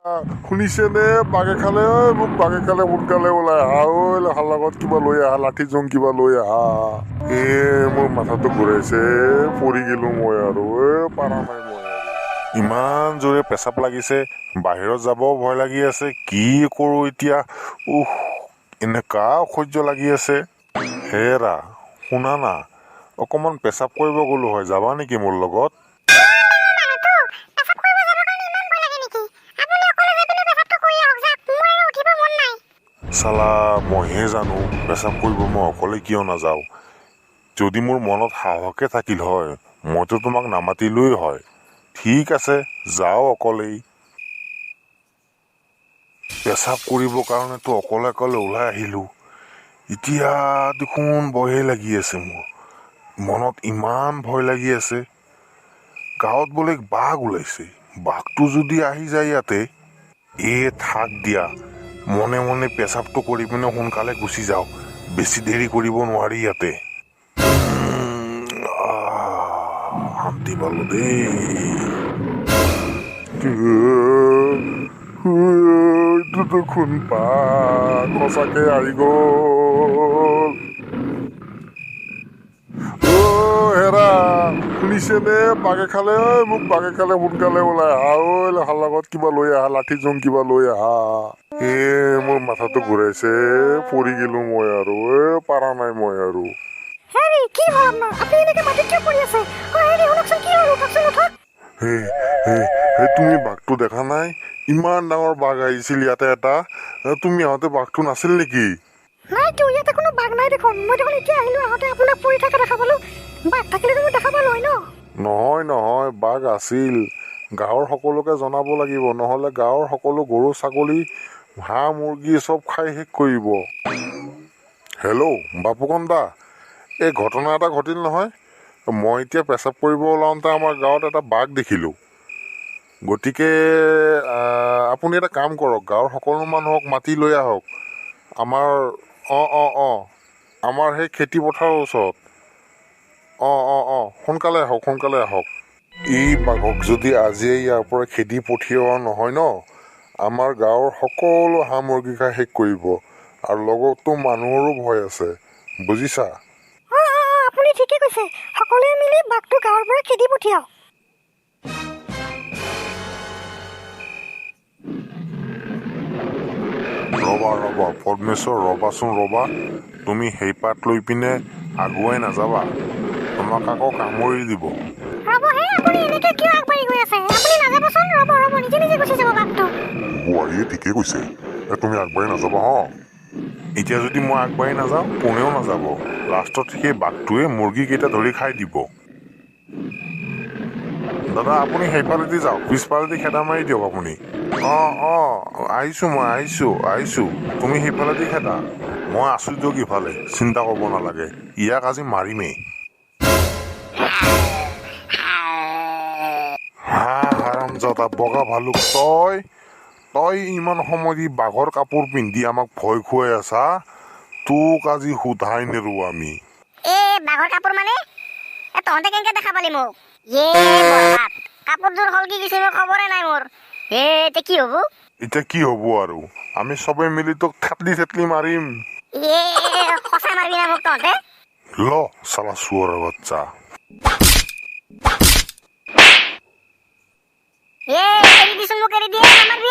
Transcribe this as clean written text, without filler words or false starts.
শুনিছেনে? বাঘে খালে মোক বাঘে খালে সোনকালে ওলাই আহা লেখাৰ লগত কিবা লৈ আহা, লাঠি জং কিবা লৈ আহা। মোৰ মাথাটো ঘূৰাইছে, পৰি গেলো মই আৰু পাৰা নাই মই আৰু। ইমান জোৰে পেচাব লাগিছে, বাহিৰত যাবও ভয় লাগি আছে। কি কৰো এতিয়া? এনেকা অসহ্য লাগি আছে। হেৰা শুনা না, অকমান পেচাব কৰিব গলো হয়, যাবা নেকি মোৰ লগত? চালা মইহে জানো পেচাব কৰিব মই অকলে কিয় নাযাওঁ। যদি মোৰ মনত সাহসে থাকিল হয়, মইতো তোমাক নামাতিলোৱেই হয়। ঠিক আছে, যাওঁ অকলেই। পেচাব কৰিবৰ কাৰণেতো অকলে অকলে ওলাই আহিলো। এতিয়া দেখোন ভয়ে লাগি আছে মোৰ। মনত ইমান ভয় লাগি আছে। গাঁৱত বোলে বাঘ ওলাইছে। বাঘটো যদি আহি যায় ইয়াতে, থাক দিয়া। মনে মনে পেচাবটো কৰি পিনে সোনকালে গুচি যাওঁ। বেছি দেৰি কৰিব নোৱাৰি ইয়াতে। শান্তি পালো দেই। এইটো দেখোন বাঘ সঁচাকে আহি গল। হেৰা শুনিছেনে? বাঘে খালে মোক বাঘে খালে সোনকালে ওলাই আহা লেখাৰ লগত কিবা লৈ আহা, লাঠি জং কিবা লৈ আহা। মোৰ মাথাটো ঘূৰাইছে, পৰি গেলো মই আৰু পাৰা নাই মই আৰু। তুমি বাঘটো দেখা নাই? ইমান ডাঙৰ বাঘ আহিছিল ইয়াতে এটা। তুমি আহোঁতে বাঘটো নাছিল নেকি? নাইতো, ইয়াতে কোনো বাঘ নাই দেখোন। মই দেখোন এতিয়া আহিলো, আহোঁতে আপোনাক পৰি থকা দেখা পালো। বাঘ থাকিলেতো মই দেখা পালো হয় ন? নহয়, বাঘ আছিল। গাঁৱৰ সকলোকে জনাব লাগিব, নহলে গাঁৱৰ সকলো গৰু ছাগলী হাঁহ মুৰ্গী চব খাই শেষ কৰিব। হেল্ল' বাপুকণ দা, এই ঘটনা এটা ঘটিল নহয়। মই এতিয়া পেচাব কৰিব ওলাওঁতে আমাৰ গাঁৱত এটা বাঘ দেখিলোঁ। গতিকে আপুনি এটা কাম কৰক, গাঁৱৰ সকলো মানুহক মাতি লৈ আহক আমাৰ আমাৰ সেই খেতি পথাৰৰ ওচৰত। সোনকালে আহক। এই বাঘক যদি আজিয়ে ইয়াৰ পৰা খেদি পঠিওৱা নহয় ন, আমাৰ গাঁৱৰ সকলো হাঁহ মুৰ্গী খাই শেষ কৰিব। আৰু লগতো মানুহৰো ভয় আছে, বুজিছা? আপুনি ঠিকে কৈছে। সকলোৱে মিলি বাঘটো গাঁৱৰ পৰা খেদি পঠিয়াও। ৰবা পদ্মেশ্বৰ, ৰবা। তুমি সেই পাত লৈ পিনে আগুৱাই নাযাবা, তোমাক আকৌ কামুৰি দিব। ৰবহে, আপুনি এনেকে কিয় আগবাঢ়ি গৈ আছে? আপুনি নাযাবচোন, ৰব নিজে গুচি যাব বাঘটো। বোৱাৰীয়ে ঠিকে কৈছে, তুমি আগবাঢ়ি নাযাবা হ। এতিয়া যদি মই আগবাঢ়ি নাযাওঁ, কোনেও নাযাব। লাষ্টত সেই বাঘটোৱে মুৰ্গীকেইটা ধৰি খাই দিব। দাদা আপুনি সেইফালেদি যাওক, পিছফালেদি খেদা মাৰি দিয়ক আপুনি। আহিছো। তুমি সেইফালেদি খেদা, মই আছো দিয়ক ইফালে, চিন্তা কৰিব নালাগে। ইয়াক আজি মাৰিমেই। হাৰামজাদা বগা ভালুক, তই ইমান সময় দি বাঘৰ কাপোৰ পিন্ধি আমাক ভয় খুৱাই আছা। তোক আজি সোধাই নেৰো আমি। বাঘৰ কাপোৰ মানে? তহঁতে কেনেকে দেখা পালি মোক? কাপোৰযোৰ হল কি কিছু খবৰে নাই মোৰ। এতিয়া কি হব আৰু? আমি চবে মিলি তোক থেতলি মাৰিম। সঁচাই মাৰিবি না মোক তহঁতে? ল চালা চুৱৰৰ বাচ্চা। এৰি দিছোন মোক, এৰি দিয়ে, নামাৰিবি